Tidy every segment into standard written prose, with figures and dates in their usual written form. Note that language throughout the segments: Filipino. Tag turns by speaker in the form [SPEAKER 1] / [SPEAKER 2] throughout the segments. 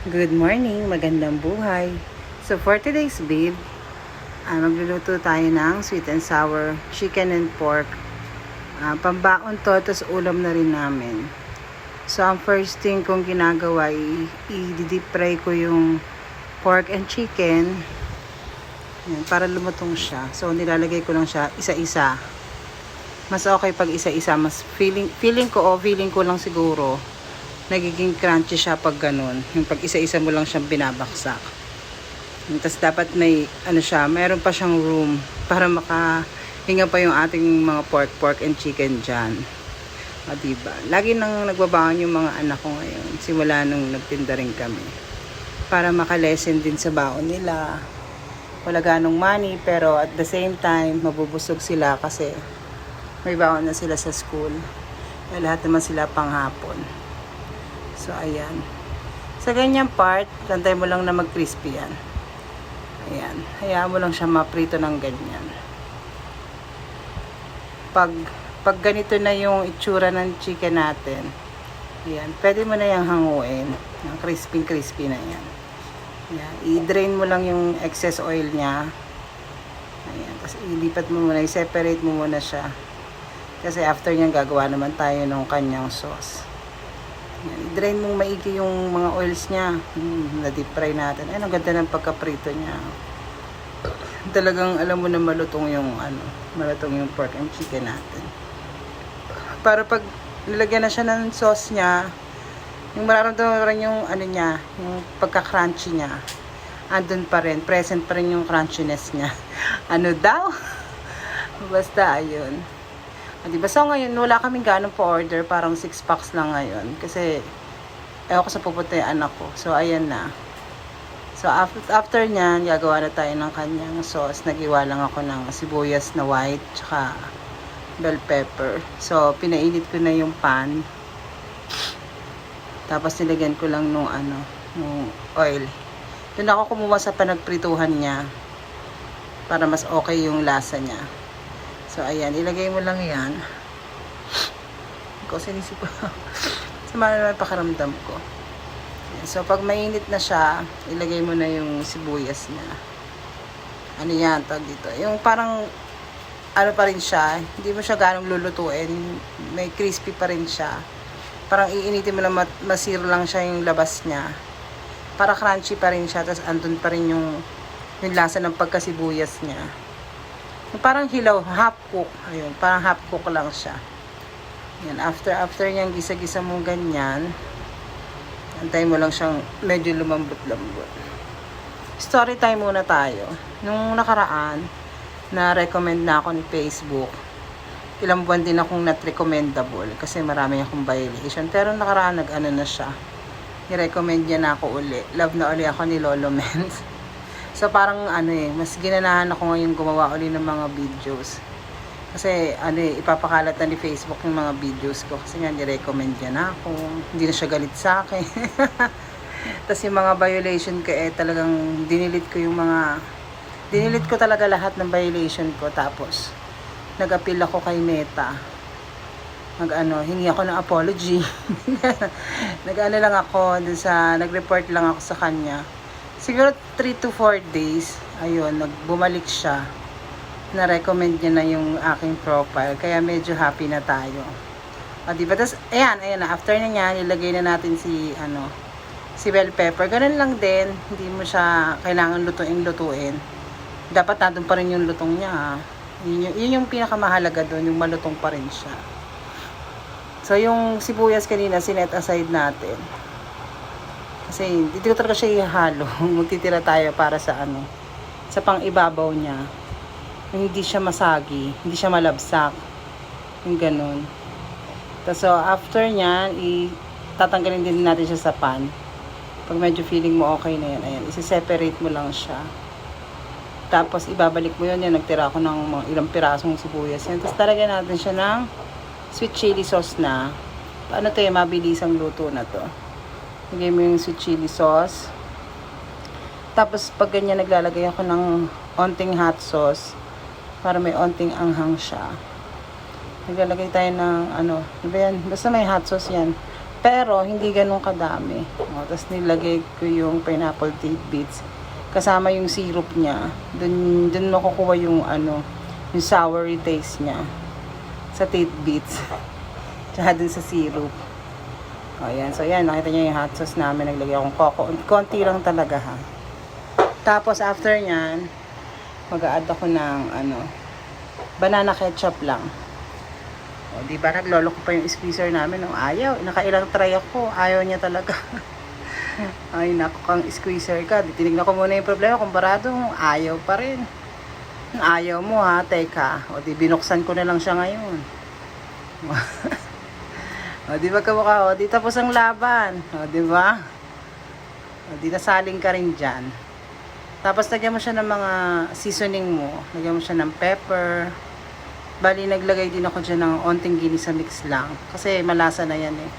[SPEAKER 1] Good morning, magandang buhay. So for today's babe, magluluto tayo ng sweet and sour chicken and pork. Pambaon to, tapos ulam na rin namin. So ang first thing kong ginagawa, i-deep fry ko yung pork and chicken. Yan, para lumutong siya. So nilalagay ko lang siya isa-isa. Mas okay pag isa-isa, mas feeling ko lang siguro nagiging crunchy siya pag ganun. Yung pag isa-isa mo lang siyang binabaksak. Tapos dapat may mayroon pa siyang room para makahinga pa yung ating mga pork and chicken dyan. Diba? Lagi nang nagbabaon yung mga anak ko ngayon. Simula nung nagtinda rin kami. Para makalesen din sa baon nila. Wala ganong money, pero at the same time, mabubusog sila kasi may baon na sila sa school. Lahat naman sila panghapon. So, ayan. Sa ganyang part, tantay mo lang na mag-crispy yan. Ayan. Hayaan mo lang siya maprito ng ganyan. Pag ganito na yung itsura ng chicken natin, ayan, pwede mo na yung hanguin. Yung crispy na yan. Ayan. I-drain mo lang yung excess oil niya. Ayan. Tapos ilipat mo muna, i-separate mo muna siya. Kasi after niyan, gagawa naman tayo ng kanyang sauce. I-drain mong maigi yung mga oils niya. Na-deep fry natin. Ay, ang ganda ng pagkaprito niya. Talagang alam mo na malutong yung pork and chicken natin. Para pag nilagyan na siya ng sauce niya, yung mararamdaman pa rin yung niya, yung pagka-crunchy niya. Andun pa rin, present pa rin yung crunchiness niya. Daw? Basta ayun. Diba? So ngayon, wala kaming ganong pa-order. Parang 6 packs lang ngayon. Kasi, ewan ko sa pupunta yung anak ko. So, ayan na. So, after nyan, gagawa na tayo ng kanyang sauce. Nag-iwa lang ako ng sibuyas na white, tsaka bell pepper. So, pinainit ko na yung pan. Tapos, nilagyan ko lang nung oil. Doon ako kumuha sa panagprituhan niya. Para mas okay yung lasa niya. So, ayan. Ilagay mo lang yan. Kasi sinisip ko. Sama naman pakaramdam ko. Ayan. So, pag mainit na siya, ilagay mo na yung sibuyas niya. Yan? Tawag dito. Yung parang, pa rin siya. Hindi mo siya ganong lulutuin. May crispy pa rin siya. Parang iinitin mo lang, masiro lang siya yung labas niya. Para crunchy pa rin siya. Tapos, andun pa rin yung lasa ng pagkasibuyas niya. Parang hilaw, half cook. Ayun, parang half cook lang siya. Yan, after niyang gisa-gisa mo ganyan, antayin mo lang siyang medyo lumambot-lambot. Story time muna tayo. Nung nakaraan, na-recommend na ako ni Facebook. Ilang buwan din akong not recommendable kasi marami akong violation. Pero nakaraan na siya. I-recommend niya na ako uli. Love na uli ako ni Lolo Menz. So parang mas ginanahan ako ngayon gumawa uli ng mga videos. Kasi ipapakalat na ni Facebook yung mga videos ko. Kasi nga ni-recommend niya na ako. Hindi na siya galit sa akin. Tapos yung mga violation ko talagang dinilit ko talaga lahat ng violation ko. Tapos nag-appeal ako kay Meta. Hingi ako ng apology. Nag-report lang ako sa kanya. Siguro 3 to 4 days, ayun, bumalik siya. Na-recommend niya na yung aking profile. Kaya medyo happy na tayo. Diba? Tapos, ayan na. After na niya, nilagay na natin si bell pepper. Ganun lang din. Hindi mo siya kailangan lutuin. Dapat nandun pa rin yung lutong niya, ha? Yun yung pinakamahalaga doon, yung malutong pa rin siya. So, yung sibuyas kanina, sinet aside natin. Kasi hindi ko talaga siya ihalo. Magtitira tayo para sa sa pang-ibabaw niya. Hindi siya masagi, hindi siya malabsak. Yung ganun. So, after niyan, tatanggalin din natin siya sa pan. Pag medyo feeling mo okay na yan, ayan, isi-separate mo lang siya. Tapos, ibabalik mo yun. Nagtira ako ng mga ilang pirasong sibuyas. Yan. Tapos, talagyan natin siya ng sweet chili sauce na. Mabilisang luto na to. Lagay mo yung sweet chili sauce. Tapos, pag ganyan, naglalagay ako ng onting hot sauce para may onting anghang siya. Naglalagay tayo ng basta may hot sauce yan. Pero, hindi ganun kadami. O, tapos nilagay ko yung pineapple tidbits. Kasama yung syrup niya. Dun makukuha yung yung soury taste niya. Sa tidbits. Tsaka dun sa syrup. O, yan. So, yan. Nakita niyo yung hot sauce namin. Naglagay akong coco. Konti lang talaga, ha. Tapos, after nyan, mag-a-add ako ng, banana ketchup lang. O, di ba? Naglolo ko pa yung squeezer namin. O, ayaw. Nakailang try ako. Ayaw niya talaga. Ay, naku, kang squeezer ka. Tinignan ko muna yung problema. Kumparado, ayaw pa rin. Ayaw mo, ha? Teka. O, di binuksan ko na lang siya ngayon. O, di ba kamukha? O, di tapos ang laban. O, di ba? O, di nasaling ka rin dyan. Tapos, lagyan mo siya ng mga seasoning mo. Lagyan mo siya ng pepper. Bali, naglagay din ako dyan ng onting ginisa mix lang. Kasi malasa na yan eh.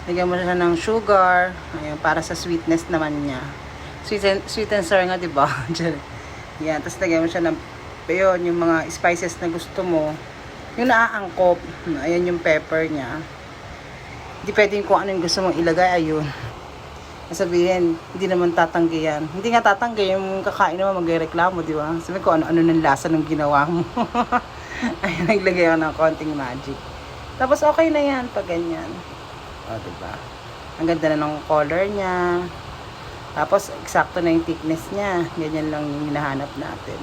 [SPEAKER 1] Lagyan mo siya ng sugar. Ayan, para sa sweetness naman niya. Sweet and sour nga, di ba? Yan. Tapos, lagyan mo siya ng yun, yung mga spices na gusto mo. Yung naaangkop. Ayan yung pepper niya. Hindi pwedeng kung ano yung gusto mong ilagay, ayun. Sabihin, hindi naman tatanggi yan. Hindi nga tatanggi, yung kakain naman magreklamo, di ba? Sabi ko, ano ng lasa ng ginawa mo. Ayun, naglagay ako ng konting magic. Tapos, okay na yan pag ganyan. O, di ba? Ang ganda na ng color niya. Tapos, eksakto na yung thickness niya. Ganyan lang yung hinahanap natin.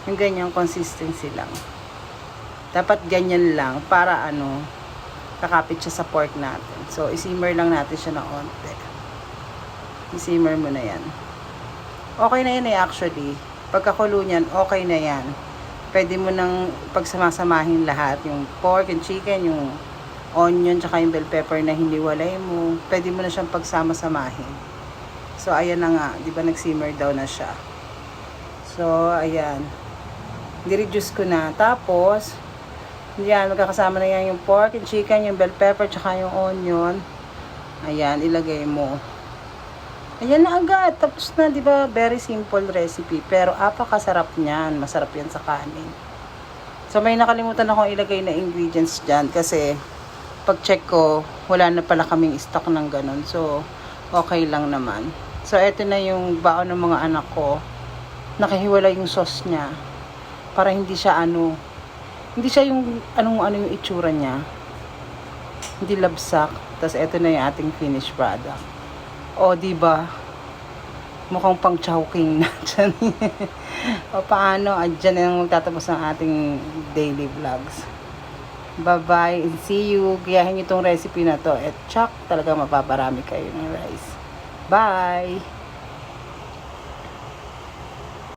[SPEAKER 1] Yung ganyang consistency lang. Dapat ganyan lang para kakapit siya sa pork natin. So, isimmer lang natin siya ng onte. Isimmer mo na yan. Okay na yan actually. Pagkakulo niyan, okay na yan. Pwede mo nang pagsamasamahin lahat. Yung pork, yung chicken, yung onion, tsaka yung bell pepper na hiniwalay mo. Pwede mo na siyang pagsama-samahin. So, ayan na nga. Di ba nag-simmer daw na siya. So, ayan. Nireduce ko na. Tapos, yan, magkakasama na yan yung pork, yung chicken, yung bell pepper, tsaka yung onion. Ayan, ilagay mo. Ayan na agad. Tapos na, di ba? Very simple recipe. Pero, apakasarap niyan. Masarap yan sa kanin. So, may nakalimutan akong ilagay na ingredients dyan. Kasi, pag-check ko, wala na pala kaming stock ng ganun. So, okay lang naman. So, eto na yung baon ng mga anak ko. Nakahiwala yung sauce niya. Para hindi siya hindi siya yung anong yung itsura niya. Hindi labsak. Tapos eto na yung ating finished product. O, diba? Mukhang pang chowking na dyan. O, paano? Dyan na yung magtatapos ng ating daily vlogs. Bye-bye and see you. Gayahin nyo itong recipe na to. At tsak, talaga mapaparami kayo ng rice. Bye!